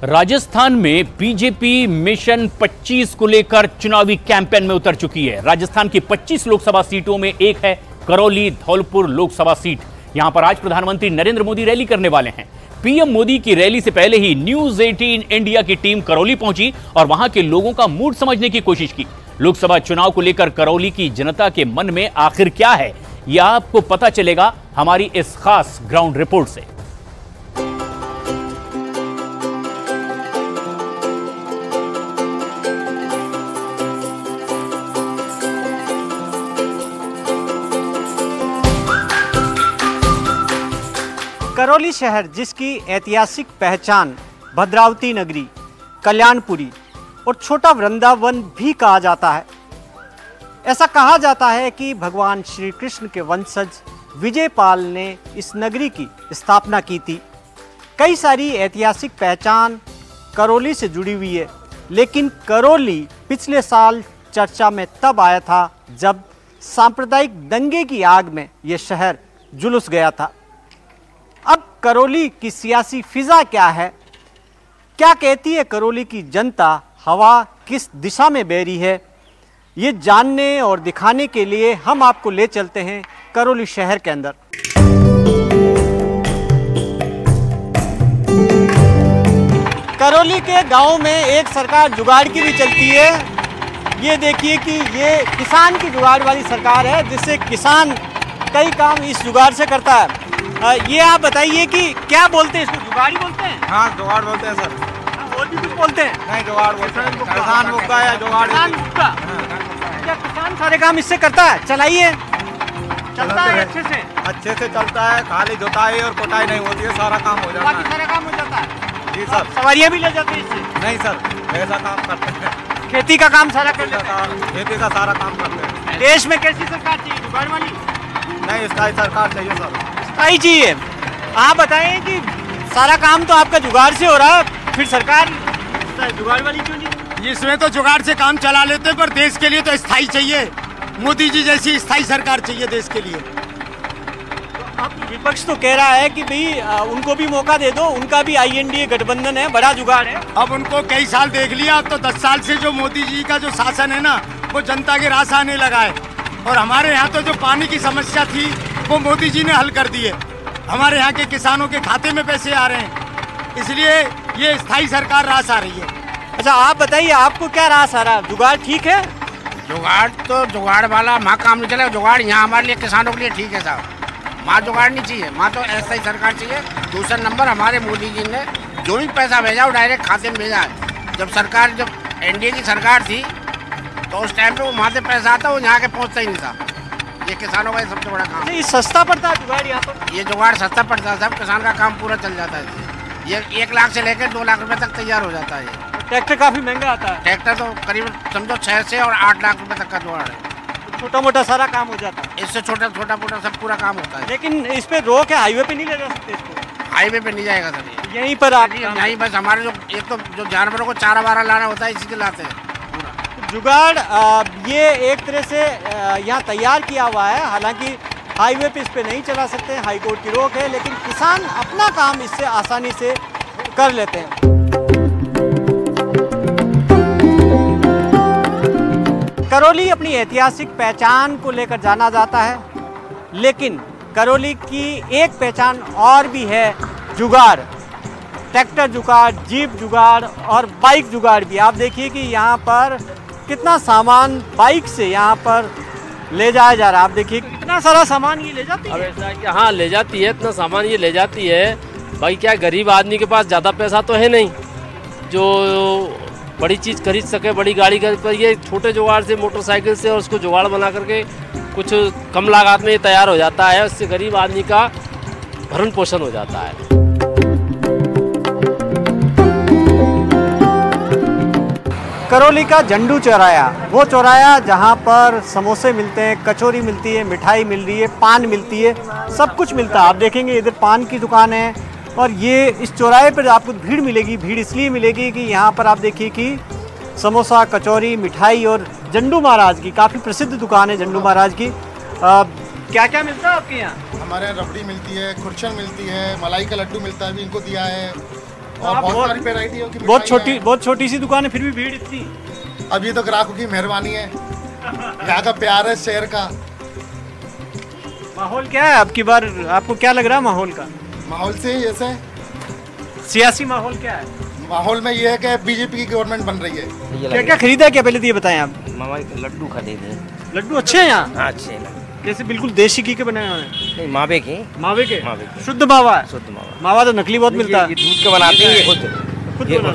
राजस्थान में BJP mission 25 को लेकर चुनावी कैंपेन में उतर चुकी है। राजस्थान की 25 लोकसभा सीटों में एक है करौली धौलपुर लोकसभा सीट। यहां पर आज प्रधानमंत्री नरेंद्र मोदी रैली करने वाले हैं। पीएम मोदी की रैली से पहले ही न्यूज 18 इंडिया की टीम करौली पहुंची और वहां के लोगों का मूड समझने की कोशिश की। लोकसभा चुनाव को लेकर करौली की जनता के मन में आखिर क्या है, यह आपको पता चलेगा हमारी इस खास ग्राउंड रिपोर्ट से। करौली शहर, जिसकी ऐतिहासिक पहचान भद्रावती नगरी, कल्याणपुरी और छोटा वृंदावन भी कहा जाता है। ऐसा कहा जाता है कि भगवान श्री कृष्ण के वंशज विजयपाल ने इस नगरी की स्थापना की थी। कई सारी ऐतिहासिक पहचान करौली से जुड़ी हुई है, लेकिन करौली पिछले साल चर्चा में तब आया था जब सांप्रदायिक दंगे की आग में यह शहर झुलस गया था। अब करौली की सियासी फिजा क्या है, क्या कहती है करौली की जनता, हवा किस दिशा में बह रही है, ये जानने और दिखाने के लिए हम आपको ले चलते हैं करौली शहर के अंदर। करौली के गांव में एक सरकार जुगाड़ की भी चलती है। ये देखिए कि ये किसान की जुगाड़ वाली सरकार है, जिससे किसान कई काम इस जुगाड़ से करता है। ये आप बताइए कि क्या बोलते हैं इसको, जुगाड़ी बोलते हैं? हाँ, जुगाड़ बोलते हैं सर। और भी कुछ बोलते हैं? नहीं, जुगाड़ बोलते हैं। किसान मुक्का या जुगाड़? किसान मुक्का। क्या किसान सारे काम इससे करता है? चलाइए, चलता है अच्छे से? अच्छे से चलता है, खाली जुताई और कुटाई नहीं होती है, सारा काम हो जाता है। बाकी सारा काम हो जाता है? जी सर। सवारियाँ भी ले जाते हैं इससे? नहीं सर, ऐसा काम करते हैं। खेती का काम सारा कर लेते हैं? खेती का सारा काम करते हैं। देश में कैसी सरकार चाहिए, जुगाड़ वाली? नहीं, स्थायी सरकार चाहिए सर। स्थायी चाहिए। आप बताएं कि सारा काम तो आपका जुगाड़ से हो रहा है, फिर सरकार जुगाड़ वाली क्यों नहीं? इसमें तो जुगाड़ से काम चला लेते हैं, पर देश के लिए तो स्थायी चाहिए। मोदी जी जैसी स्थायी सरकार चाहिए देश के लिए। तो अब विपक्ष तो कह रहा है कि भाई उनको भी मौका दे दो, उनका भी INDA गठबंधन है, बड़ा जुगाड़ है। अब उनको कई साल देख लिया, अब तो 10 साल से जो मोदी जी का जो शासन है ना, वो जनता के रास आने लगा है। और हमारे यहाँ तो जो पानी की समस्या थी वो मोदी जी ने हल कर दी है। हमारे यहाँ के किसानों के खाते में पैसे आ रहे हैं, इसलिए ये स्थायी सरकार रास आ रही है। अच्छा, आप बताइए, आपको क्या रास आ रहा है? जुगाड़ ठीक है? जुगाड़ तो जुगाड़ वाला वहाँ काम नहीं चलेगा। जुगाड़ यहाँ हमारे लिए, किसानों के लिए ठीक है साहब। वहाँ जुगाड़ नहीं चाहिए, वहाँ तो ऐसा ही सरकार चाहिए। दूसरा नंबर, हमारे मोदी जी ने जो भी पैसा भेजा वो डायरेक्ट खाते में भेजा है। जब NDA की सरकार थी तो उस टाइम पे वो वहाँ से पैसा आता, वो यहाँ के पहुँचता ही नहीं था। ये किसानों का सबसे बड़ा काम है। ये सस्ता पड़ता है जुगाड़ यहाँ पर? ये जुगाड़ सस्ता पड़ता है साहब, किसान का काम पूरा चल जाता है। ये 1 लाख से लेकर 2 लाख रुपए तक तैयार हो जाता है। ट्रैक्टर काफी महंगा आता है? ट्रैक्टर तो करीब समझो 6 से और 8 लाख रुपए तक का जुगाड़ है। छोटा मोटा सारा काम हो जाता है? इससे छोटा मोटा सब पूरा काम होता है। लेकिन इस पे रोक है, हाईवे पे नहीं ले जा सकते इसको? हाईवे पे नहीं जाएगा सर, यहीं पर आप यहीं बस हमारे एक तो जो जानवरों को चारा वारा लाना होता है, इसी के लाते हैं। जुगाड़ ये एक तरह से यहाँ तैयार किया हुआ है। हालांकि हाईवे पे इस पे नहीं चला सकते, हाई कोर्ट की रोक है, लेकिन किसान अपना काम इससे आसानी से कर लेते हैं। करौली अपनी ऐतिहासिक पहचान को लेकर जाना जाता है, लेकिन करौली की एक पहचान और भी है, जुगाड़। ट्रैक्टर जुगाड़, जीप जुगाड़ और बाइक जुगाड़ भी। आप देखिए कि यहाँ पर कितना सामान बाइक से यहाँ पर ले जाया जा रहा है। आप देखिए कितना सारा सामान ये ले जाती है। अब ऐसा है कि हाँ, ले जाती है, इतना सामान ये ले जाती है। भाई क्या, गरीब आदमी के पास ज़्यादा पैसा तो है नहीं जो बड़ी चीज़ खरीद सके, बड़ी गाड़ी कर, पर ये छोटे जुगाड़ से, मोटरसाइकिल से और उसको जुगाड़ बना करके कुछ कम लागत में ये तैयार हो जाता है। उससे गरीब आदमी का भरण पोषण हो जाता है। करौली का झंडू चौराया, वो चौराया जहाँ पर समोसे मिलते हैं, कचौरी मिलती है, मिठाई मिल रही है, पान मिलती है, सब कुछ मिलता है। आप देखेंगे इधर पान की दुकान है और ये इस चौराहे पर आपको भीड़ मिलेगी। भीड़ इसलिए मिलेगी कि यहाँ पर आप देखिए कि समोसा, कचौरी, मिठाई और झंडू महाराज की काफ़ी प्रसिद्ध दुकान है। झंडू महाराज की क्या क्या मिलता है आपके यहाँ? हमारे यहाँ रबड़ी मिलती है, खुरचन मिलती है, मलाई का लड्डू मिलता है, अभी इनको दिया है, और बहुत सारी वैरायटियों की बहुत छोटी सी दुकान है, फिर भी भीड़ इतनी। अब ये तो ग्राहकों की मेहरबानी है, यहाँ का प्यार है शहर का। माहौल क्या है आपकी बार, आपको क्या लग रहा है माहौल का? माहौल से जैसे सियासी माहौल क्या है? माहौल में ये है कि बीजेपी की गवर्नमेंट बन रही है। क्या क्या खरीदा, क्या पहले तो ये बताएं आप। मामा लड्डू खरीदे। लड्डू अच्छे हैं यहाँ? हाँ अच्छे हैं, जैसे बिल्कुल देसी घी के बनाए हुए हैं। नहीं मावे के। मावे के शुद्ध मावा है? शुद्ध मावा। मावा तो नकली बहुत मिलता है। ये दूध का बनाते हैं, ये खुद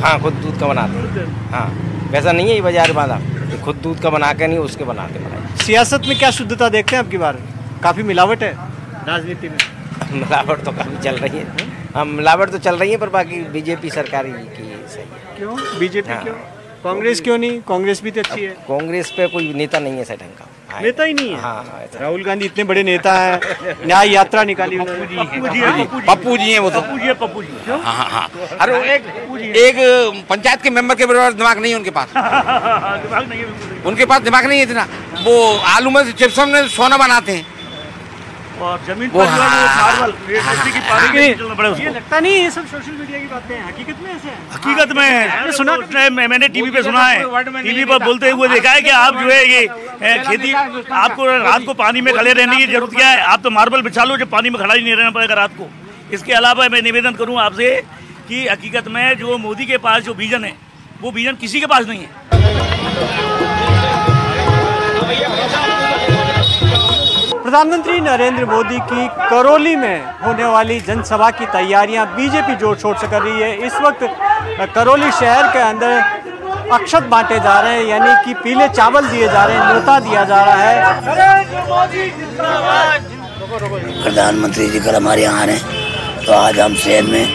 हाँ खुद दूध का बनाते हैं। हाँ वैसा नहीं है ये बाजार वाला, ये खुद दूध का बना के नहीं उसके बनाते हैं। सियासत में क्या शुद्धता देखते हैं आपकी बार? काफी मिलावट है राजनीति में। मिलावट तो काफी चल रही है। हाँ मिलावट तो चल रही है, पर बाकी बीजेपी सरकार की सही है। क्यों बीजेपी क्यों? कांग्रेस क्यों नहीं? कांग्रेस भी तो अच्छी है। कांग्रेस पे कोई नेता नहीं है सही ढंग का। नेता ही नहीं है? हाँ राहुल गांधी इतने बड़े नेता हैं, न्याय यात्रा निकाली। पप्पू जी हैं वो तो। पप्पू जी हाँ हाँ हाँ। अरे एक पंचायत के मेंबर के बराबर दिमाग नहीं है उनके पास। दिमाग नहीं है उनके पास, दिमाग नहीं है इतना। वो आलू में से चिप्स में सोना बनाते हैं और जमीन पर मार्बल की पानी के चलना पड़े उसको। ये लगता नहीं ये सब सोशल मीडिया की बातें हैं, हकीकत में ऐसे है? हकीकत में है। सुना मैंने टीवी पे सुना है, टीवी पर बोलते हुए देखा है कि आप जो है ये खेती, आपको रात को पानी में खड़े रहने की जरूरत क्या है, आप तो मार्बल बिछा लो, जब पानी में खड़ा ही नहीं रहना पड़ेगा रात को। इसके अलावा मैं निवेदन करूँ आपसे कि हकीकत में जो मोदी के पास जो विजन है, वो विजन किसी के पास नहीं है। प्रधानमंत्री नरेंद्र मोदी की करौली में होने वाली जनसभा की तैयारियां बीजेपी जोर शोर से कर रही है। इस वक्त करौली शहर के अंदर अक्षत बांटे जा रहे हैं, यानी कि पीले चावल दिए जा रहे हैं, न्योता दिया जा रहा है। प्रधानमंत्री जी कल हमारे यहाँ आ रहे हैं, तो आज हम शहर में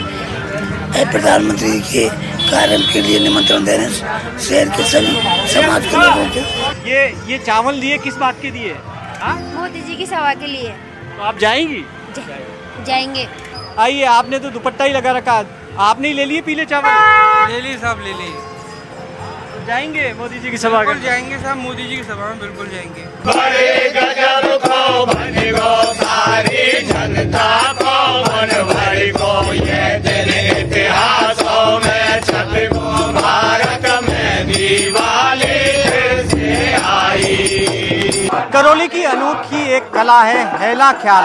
प्रधानमंत्री जी के कार्यक्रम के लिए निमंत्रण दे रहे हैं शहर के सभी समाज के लोगों को। ये चावल दिए किस बात के दिए? मोदी जी की सभा के लिए। तो आप जाएंगी? जाएंगे। आइए, आपने तो दुपट्टा ही लगा रखा, आपने ही ले लिए पीले चावल? ले लिए साहब, ले लिए। जाएंगे मोदी जी की सभा? बिल्कुल जाएंगे साहब, मोदी जी की सभा में बिल्कुल जाएंगे। करौली की अनोखी एक कला है हेला ख्याल।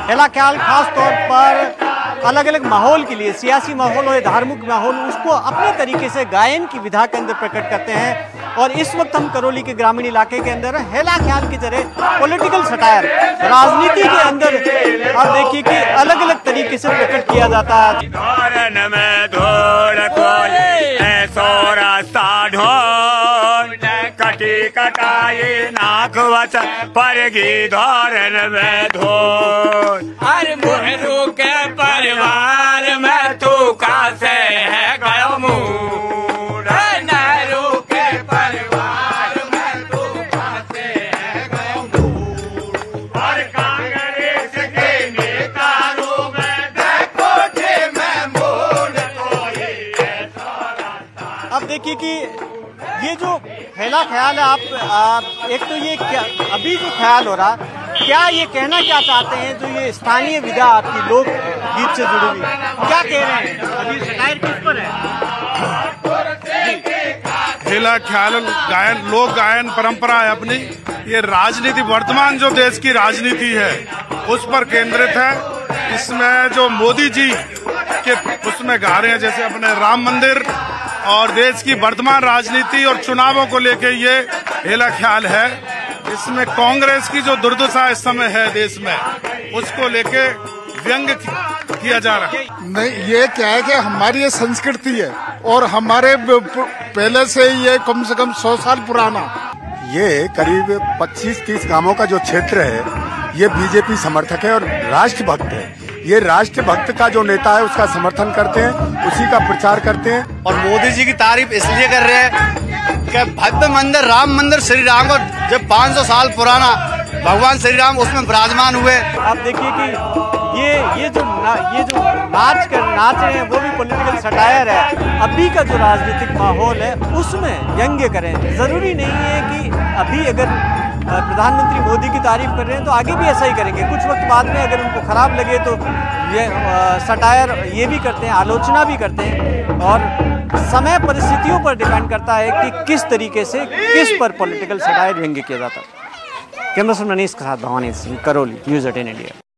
हेला ख्याल खास तौर पर अलग अलग माहौल के लिए, सियासी माहौल और धार्मिक माहौल, उसको अपने तरीके से गायन की विधा के अंदर प्रकट करते हैं। और इस वक्त हम करौली के ग्रामीण इलाके के अंदर हेला ख्याल की तरह पॉलिटिकल सटायर, राजनीति के अंदर आप देखिए कि अलग अलग तरीके से प्रकट किया जाता है। कटाए नाक वचन पर धोरन में धोर। अरे मोहरू के परिवार में तू कासे है गयो मूड। नेहरू के परिवार में तू कासे है गयो मूड। और कांग्रेस के नेता में देखो थे मैं मूड कोई ऐसा। अब देखिए कि ये जो हेला ख्याल है, आप एक तो ये क्या अभी जो ख्याल हो रहा, क्या ये कहना क्या चाहते हैं जो ये स्थानीय विधा आपकी लोक गीत से जुड़ी हुई, क्या कह रहे हैं? अभी सटायर किस पर है? हेला ख्याल गायन, लोक गायन परंपरा है अपनी। ये राजनीति, वर्तमान जो देश की राजनीति है उस पर केंद्रित है। इसमें जो मोदी जी के उसमें गा रहे हैं, जैसे अपने राम मंदिर और देश की वर्तमान राजनीति और चुनावों को लेके ये हेला ख्याल है। इसमें कांग्रेस की जो दुर्दशा इस समय है देश में, उसको लेके व्यंग किया जा रहा है। नहीं, ये क्या है कि हमारी ये संस्कृति है और हमारे पहले से ये कम से कम 100 साल पुराना। ये करीब 25-30 गांवों का जो क्षेत्र है, ये बीजेपी समर्थक है और राष्ट्रभक्त है। ये राष्ट्रभक्त का जो नेता है उसका समर्थन करते हैं, उसी का प्रचार करते हैं। और मोदी जी की तारीफ इसलिए कर रहे हैं कि भव्य मंदिर राम मंदिर श्री राम को जब 500 साल पुराना भगवान श्री राम उसमें विराजमान हुए। आप देखिए कि ये जो नाच रहे हैं वो भी पॉलिटिकल सटायर है। अभी का जो राजनीतिक माहौल है उसमें व्यंग्य करें। जरूरी नहीं है कि अभी अगर प्रधानमंत्री मोदी की तारीफ कर रहे हैं तो आगे भी ऐसा ही करेंगे। कुछ वक्त बाद में अगर उनको खराब लगे तो ये सटायर ये भी करते हैं, आलोचना भी करते हैं, और समय परिस्थितियों पर डिपेंड करता है कि किस तरीके से किस पर पॉलिटिकल सटायर व्यंग्य किया जाता है। कैमरा पर्सन मनीष के साथ भवानी सिंह, करौली, न्यूज़ 18 इंडिया।